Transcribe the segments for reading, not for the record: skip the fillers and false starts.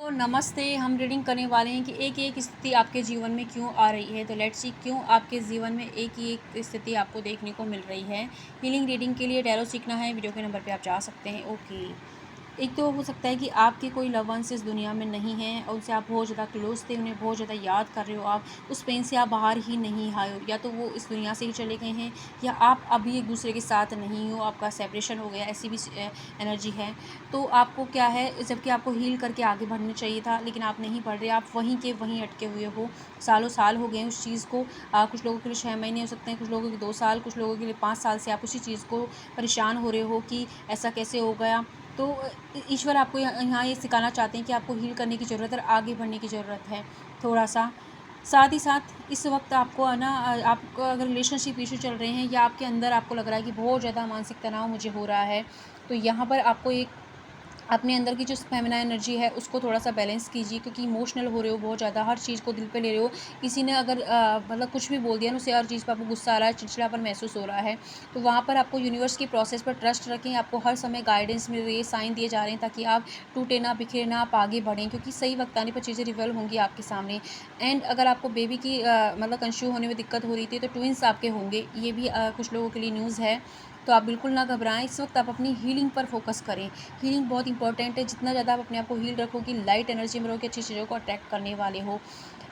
तो नमस्ते। हम रीडिंग करने वाले हैं कि एक एक स्थिति आपके जीवन में क्यों आ रही है। तो लेट्स सी क्यों आपके जीवन में एक ही एक स्थिति आपको देखने को मिल रही है। हीलिंग रीडिंग के लिए टैरो सीखना है, वीडियो के नंबर पे आप जा सकते हैं। ओके, एक तो हो सकता है कि आपके कोई लव वंस इस दुनिया में नहीं हैं और उनसे आप बहुत ज़्यादा क्लोज थे, उन्हें बहुत ज़्यादा याद कर रहे हो, आप उस पेन से आप बाहर ही नहीं आए हो, या तो वो इस दुनिया से ही चले गए हैं या आप अभी एक दूसरे के साथ नहीं हो, आपका सेपरेशन हो गया, ऐसी भी एनर्जी है। तो आपको क्या है, जबकि आपको हील करके आगे बढ़ना चाहिए था, लेकिन आप नहीं बढ़ रहे, आप वहीं के वहीं अटके हुए हो। सालों साल हो गए उस चीज़ को। कुछ लोगों के लिए 6 महीने हो सकते हैं, कुछ लोगों के 2 साल, कुछ लोगों के लिए 5 साल से आप उसी चीज़ को परेशान हो रहे हो कि ऐसा कैसे हो गया। तो ईश्वर आपको यहाँ ये सिखाना चाहते हैं कि आपको हील करने की ज़रूरत है और आगे बढ़ने की ज़रूरत है थोड़ा-सा। साथ ही साथ इस वक़्त आपको है ना, आपको अगर रिलेशनशिप इश्यू चल रहे हैं या आपके अंदर आपको लग रहा है कि बहुत ज़्यादा मानसिक तनाव मुझे हो रहा है, तो यहाँ पर आपको एक अपने अंदर की जो फेमिना एनर्जी है उसको थोड़ा-सा बैलेंस कीजिए, क्योंकि इमोशनल हो रहे हो बहुत ज़्यादा, हर चीज़ को दिल पे ले रहे हो। किसी ने अगर मतलब कुछ भी बोल दिया ना, उससे हर चीज़ पे आपको गुस्सा आ रहा है, चिड़चिड़ापन महसूस हो रहा है। तो वहाँ पर आपको यूनिवर्स की प्रोसेस पर ट्रस्ट रखें, आपको हर समय गाइडेंस मिल रही है, साइन दिए जा रहे हैं ताकि आप टूटे ना, बिखरे ना, आप आगे बढ़ें, क्योंकि सही वक़्त आने पर चीज़ें रिवॉल्व होंगी आपके सामने। एंड अगर आपको बेबी की मतलब कंसीव होने में दिक्कत हो रही थी, तो ट्विन्स आपके होंगे, ये भी कुछ लोगों के लिए न्यूज़ है। तो आप बिल्कुल ना घबराएँ, इस वक़्त आप अपनी हीलिंग पर फ़ोकस करें। हीलिंग बहुत इंपॉर्टेंट है, जितना ज़्यादा आप अपने आप को हील रखोगे, लाइट एनर्जी में रहोगे, अच्छी चीज़ों को अट्रैक्ट करने वाले हो।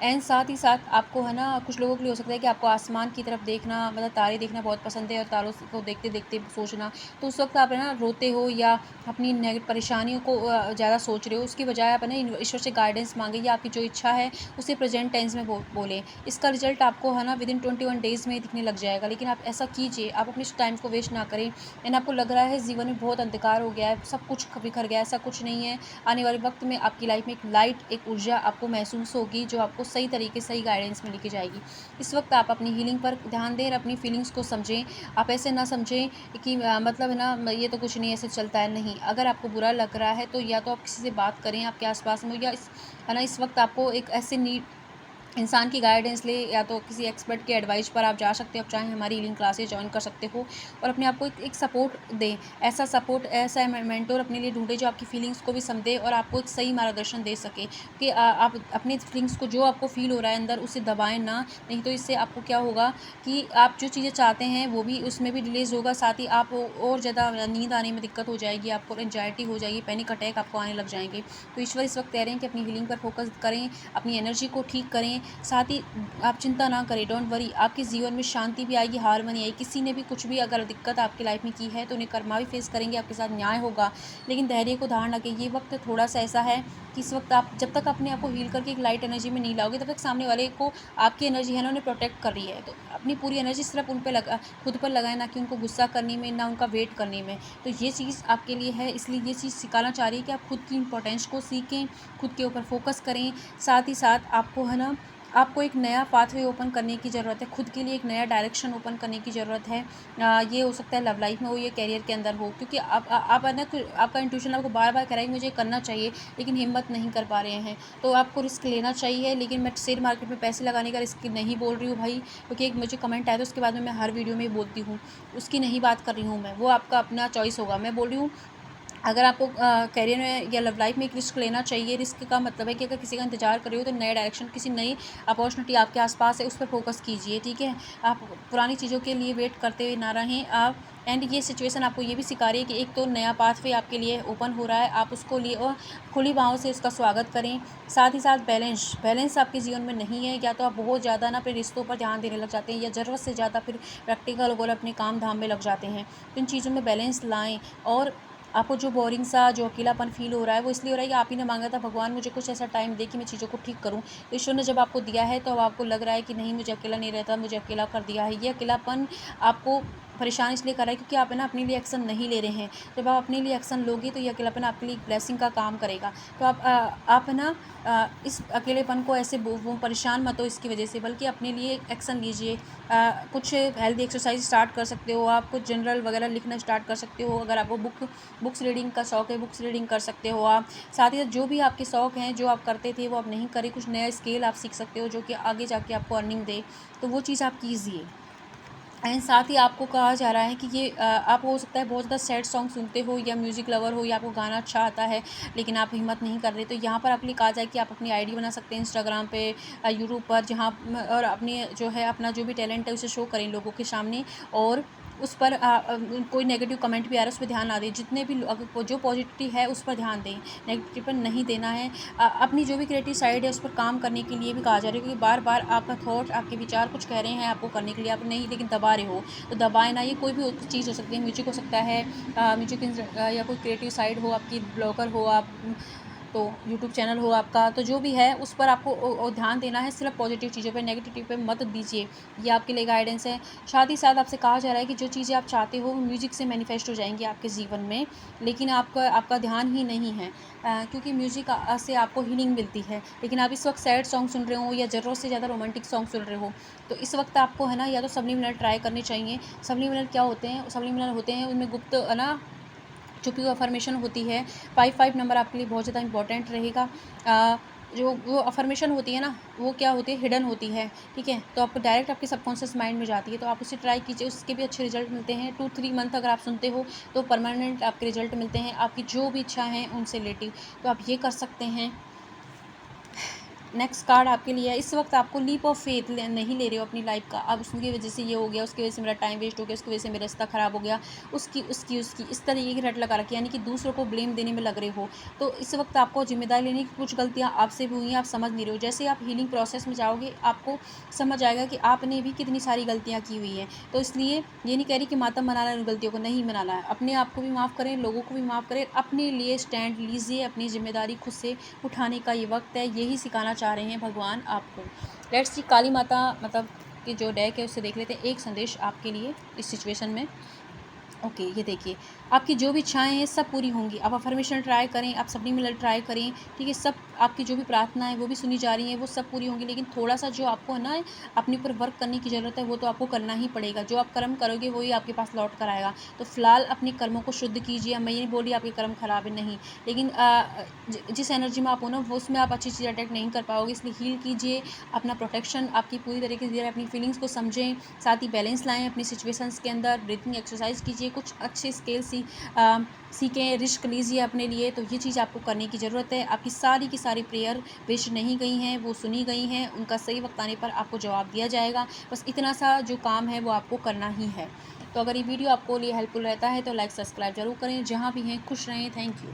एंड साथ ही साथ आपको है ना, कुछ लोगों के लिए हो सकता है कि आपको आसमान की तरफ देखना, मतलब तारे देखना बहुत पसंद है और तारों को देखते-देखते सोचना। तो उस वक़्त आप है ना रोते हो या अपनी परेशानियों को ज़्यादा सोच रहे हो, उसकी बजाय आप है ना ईश्वर से गाइडेंस माँगे या आपकी जो इच्छा है उसे प्रेज़ेंट टेंस में बोलें। इसका रिज़ल्ट आपको है ना विदिन 21 डेज़ में दिखने लग जाएगा। लेकिन आप ऐसा कीजिए, आप अपने इस टाइम को वेस्ट ना करें। एंड आपको लग रहा है जीवन में बहुत अंधकार हो गया है, सब कुछ बिखर गया है, ऐसा कुछ नहीं है। आने वाले वक्त में आपकी लाइफ में एक लाइट, एक ऊर्जा आपको महसूस होगी, जो आपको सही तरीके, सही गाइडेंस में लेके जाएगी। इस वक्त आप अपनी हीलिंग पर ध्यान दें और अपनी फीलिंग्स को समझें। आप ऐसे ना समझें कि मतलब है ना, ये तो कुछ नहीं, ऐसे चलता है, नहीं। अगर आपको बुरा लग रहा है तो या तो आप किसी से बात करें आपके आसपास में, या है ना, इस वक्त आपको एक ऐसे नीड इंसान की गाइडेंस ले, या तो किसी एक्सपर्ट के एडवाइस पर आप जा सकते हो। आप चाहें हमारी हीलिंग क्लासेस ज्वाइन कर सकते हो और अपने आप को एक सपोर्ट दें। ऐसा सपोर्ट, ऐसा मेंटोर अपने लिए ढूंढें जो आपकी फीलिंग्स को भी समझे और आपको एक सही मार्गदर्शन दे सके कि आप अपनी फीलिंग्स को, जो आपको फील हो रहा है अंदर, उसे दबाएं ना। नहीं तो इससे आपको क्या होगा कि आप जो चीज़ें चाहते हैं वो भी उसमें भी डिलेज होगा, साथ ही आप और ज़्यादा नींद आने में दिक्कत हो जाएगी, आपको एंजाइटी हो जाएगी, पैनिक अटैक आपको आने लग जाएंगे। तो ईश्वर इस वक्त कह रहे हैं कि अपनी हीलिंग पर फोकस करें, अपनी एनर्जी को ठीक करें। साथ ही आप चिंता ना करें, डोंट वरी, आपके जीवन में शांति भी आएगी, हारमनी आएगी। किसी ने भी कुछ भी अगर दिक्कत आपकी लाइफ में की है तो उन्हें कर्मा भी फेस करेंगे, आपके साथ न्याय होगा। लेकिन धैर्य को धारण रखें। ये वक्त थोड़ा सा ऐसा है कि इस वक्त आप जब तक अपने आप को हील करके एक लाइट एनर्जी में नहीं लाओगे, तब तक सामने वाले को आपकी एनर्जी है ना, उन्हें प्रोटेक्ट कर रही है। तो अपनी पूरी एनर्जी सिर्फ उन पर लगा, खुद पर लगाएं, ना कि उनको गुस्सा करने में, ना उनका वेट करने में। तो ये चीज़ आपके लिए है, इसलिए ये चीज़ सिखाना चाह रही है कि आप खुद की इंपॉर्टेंस को सीखें, खुद के ऊपर फोकस करें। साथ ही साथ आपको है ना, आपको एक नया पाथवे ओपन करने की ज़रूरत है, खुद के लिए एक नया डायरेक्शन ओपन करने की ज़रूरत है। ये हो सकता है लव लाइफ में हो या करियर के अंदर हो, क्योंकि आप है ना, आपका इंट्यूशन आपको बार बार कह रहा है कि मुझे करना चाहिए, लेकिन हिम्मत नहीं कर पा रहे हैं। तो आपको रिस्क लेना चाहिए, लेकिन मैं शेयर मार्केट में पैसे लगाने का रिस्क नहीं बोल रही हूँ भाई, क्योंकि एक मुझे कमेंट आया था, उसके बाद में मैं हर वीडियो में बोलती हूँ, उसकी नहीं बात कर रही हूँ मैं, वो आपका अपना चॉइस होगा। मैं बोल रही हूँ, अगर आपको करियर में या लव लाइफ में एक रिस्क लेना चाहिए, रिस्क का मतलब है कि अगर किसी का इंतजार कर रहे हो तो नया डायरेक्शन, किसी नई अपॉर्चुनिटी आपके आसपास है, उस पर फोकस कीजिए, ठीक है। आप पुरानी चीज़ों के लिए वेट करते हुए ना रहें आप। एंड ये सिचुएशन आपको ये भी सिखा रही है कि एक तो नया पाथवे आपके लिए ओपन हो रहा है, आप उसको लिए और खुली बाहों से उसका स्वागत करें। साथ ही साथ बैलेंस बैलेंस आपके जीवन में नहीं है, या तो आप बहुत ज़्यादा ना अपने रिश्तों पर ध्यान देने लग जाते हैं, या ज़रूरत से ज़्यादा फिर प्रैक्टिकल और अपने काम धाम में लग जाते हैं। तो इन चीज़ों में बैलेंस लाएँ। और आपको जो बोरिंग सा, जो अकेलापन फ़ील हो रहा है, वो इसलिए हो रहा है कि आप ही ने माँगा था, भगवान मुझे कुछ ऐसा टाइम दे कि मैं चीज़ों को ठीक करूँ। तो ईश्वर ने जब आपको दिया है, तो अब आपको लग रहा है कि नहीं, मुझे अकेला नहीं रहता, मुझे अकेला कर दिया है। ये अकेलापन आपको परेशान इसलिए कर रहा है क्योंकि आप है ना अपने लिए एक्शन नहीं ले रहे हैं। जब आप अपने लिए एक्शन लोगे तो ये अकेलापन आपके लिए एक ब्लेसिंग का काम करेगा। तो आप है ना, इस अकेलेपन को ऐसे वो परेशान मत हो इसकी वजह से, बल्कि अपने लिए एक्शन लीजिए। कुछ हेल्दी एक्सरसाइज स्टार्ट कर सकते हो आप, कुछ जनरल वगैरह लिखना स्टार्ट कर सकते हो। अगर आपको बुक्स रीडिंग का शौक़ है, बुक्स रीडिंग कर सकते हो आप। साथ ही साथ जो भी आपके शौक़ हैं, जो आप करते थे वो आप नहीं करें, कुछ नया स्किल आप सीख सकते हो जो कि आगे जाके आपको अर्निंग दे, तो वो चीज़ आप कीजिए। एंड साथ ही आपको कहा जा रहा है कि ये आप हो सकता है बहुत ज़्यादा सैड सॉन्ग सुनते हो या म्यूज़िक लवर हो या आपको गाना अच्छा आता है लेकिन आप हिम्मत नहीं कर रहे, तो यहाँ पर आपके लिए कहा जाए कि आप अपनी आईडी बना सकते हैं इंस्टाग्राम पे, यूट्यूब पर, जहाँ और अपनी जो है अपना जो भी टैलेंट है उसे शो करें लोगों के सामने। और उस पर कोई नेगेटिव कमेंट भी आ रहा है उस पर ध्यान ना दें, जितने भी अगर जो पॉजिटिविटी है उस पर ध्यान दें, नेगेटिव पर नहीं देना है। अपनी जो भी क्रिएटिव साइड है उस पर काम करने के लिए भी कहा जा रहा है, क्योंकि बार बार आपका थॉट, आपके विचार कुछ कह रहे हैं आपको करने के लिए, आप नहीं लेकिन दबा रहे हो, तो दबाए ना। ये कोई भी चीज़ हो सकती है, म्यूजिक हो सकता है, म्यूजिक या कोई क्रिएटिव साइड हो आपकी, ब्लॉगर हो आप, तो यूट्यूब चैनल हो आपका, तो जो भी है उस पर आपको ध्यान देना है, सिर्फ पॉजिटिव चीज़ों पे, नेगेटिव पे मत दीजिए। ये आपके लिए गाइडेंस है। साथ ही साथ आपसे कहा जा रहा है कि जो चीज़ें आप चाहते हो वो म्यूज़िक से मैनिफेस्ट हो जाएंगी आपके जीवन में, लेकिन आपका आपका ध्यान ही नहीं है, क्योंकि म्यूज़िक से आपको हीलिंग मिलती है। लेकिन आप इस वक्त सैड सॉन्ग सुन रहे हो या ज़रूरत से ज़्यादा रोमांटिक सॉन्ग सुन रहे हो, तो इस वक्त आपको है ना या तो सबलिमिनल ट्राई करने चाहिए। सबलिमिनल क्या होते हैं? सबलिमिनल होते हैं उनमें गुप्त है ना छुपी हुई अफर्मेशन होती है। 5 नंबर आपके लिए बहुत ज़्यादा इंपॉर्टेंट रहेगा। जो वो अफर्मेशन होती है ना, वो क्या होती है, हिडन होती है, ठीक है, तो आपको डायरेक्ट आपके सबकॉन्शियस माइंड में जाती है, तो आप उसे ट्राई कीजिए, उसके भी अच्छे रिजल्ट मिलते हैं। 2-3 मंथ अगर आप सुनते हो तो परमानेंट आपके रिजल्ट मिलते हैं आपकी जो भी इच्छा है उनसे रिलेटिव, तो आप ये कर सकते हैं। नेक्स्ट कार्ड आपके लिए है, इस वक्त आपको लीप ऑफ फेथ नहीं ले रहे हो अपनी लाइफ का। अब उसकी वजह से ये हो गया, उसकी वजह से मेरा टाइम वेस्ट हो गया, उसकी वजह से मेरा रिश्ता ख़राब हो गया, उसकी इस तरीके की रट लगा रखी है, यानी कि दूसरों को ब्लेम देने में लग रहे हो। तो इस वक्त आपको जिम्मेदारी लेने की, कुछ गलतियाँ आपसे भी हुई हैं, आप समझ नहीं रहे हो। जैसे आप हीलिंग प्रोसेस में जाओगे आपको समझ आएगा कि आपने भी कितनी सारी गलतियाँ की हुई हैं। तो इसलिए ये नहीं कह रही कि मातम मनाना है, उन गलतियों को नहीं मनाना है, अपने आप को भी माफ़ करें, लोगों को भी माफ़ करें, अपने लिए स्टैंड लीजिए, अपनी जिम्मेदारी खुद से उठाने का ये वक्त है, यही सिखाना चाह रहे हैं भगवान आपको। लेट्स सी काली माता मतलब कि जो डेक है उससे देख लेते हैं एक संदेश आपके लिए इस सिचुएशन में। ओके, ये देखिए, आपकी जो भी इच्छाएँ हैं सब पूरी होंगी। आप अफ़र्मेशन ट्राई करें, आप सबलिमिनल ट्राई करें, ठीक है? सब आपकी जो भी प्रार्थना है वो भी सुनी जा रही हैं, वो सब पूरी होंगी। लेकिन थोड़ा-सा जो आपको है ना अपने ऊपर वर्क करने की ज़रूरत है, वो तो आपको करना ही पड़ेगा। जो आप कर्म करोगे वही आपके पास लौट कर आएगा। तो फ़िलहाल अपने कर्मों को शुद्ध कीजिए। मैं ये नहीं बोल रही आपके कर्म खराब है, नहीं। लेकिन जिस एनर्जी में आप हो ना वो उसमें आप अच्छी चीज़ अटैक नहीं कर पाओगे, इसलिए हील कीजिए। अपना प्रोटेक्शन आपकी पूरी तरीके से, अपनी फीलिंग्स को समझें, साथ ही बैलेंस लाएँ अपनी सिचुएशंस के अंदर, ब्रीथिंग एक्सरसाइज कीजिए, कुछ अच्छे स्किल सीखें, रिस्क लीजिए अपने लिए। तो ये चीज़ आपको करने की ज़रूरत है। आपकी सारी की सारी प्रेयर वेस्ट नहीं गई हैं, वो सुनी गई हैं, उनका सही वक्त आने पर आपको जवाब दिया जाएगा। बस इतना सा जो काम है वो आपको करना ही है। तो अगर ये वीडियो आपको लिए हेल्पफुल रहता है तो लाइक सब्सक्राइब जरूर करें। जहाँ भी हैं खुश रहें। Thank you.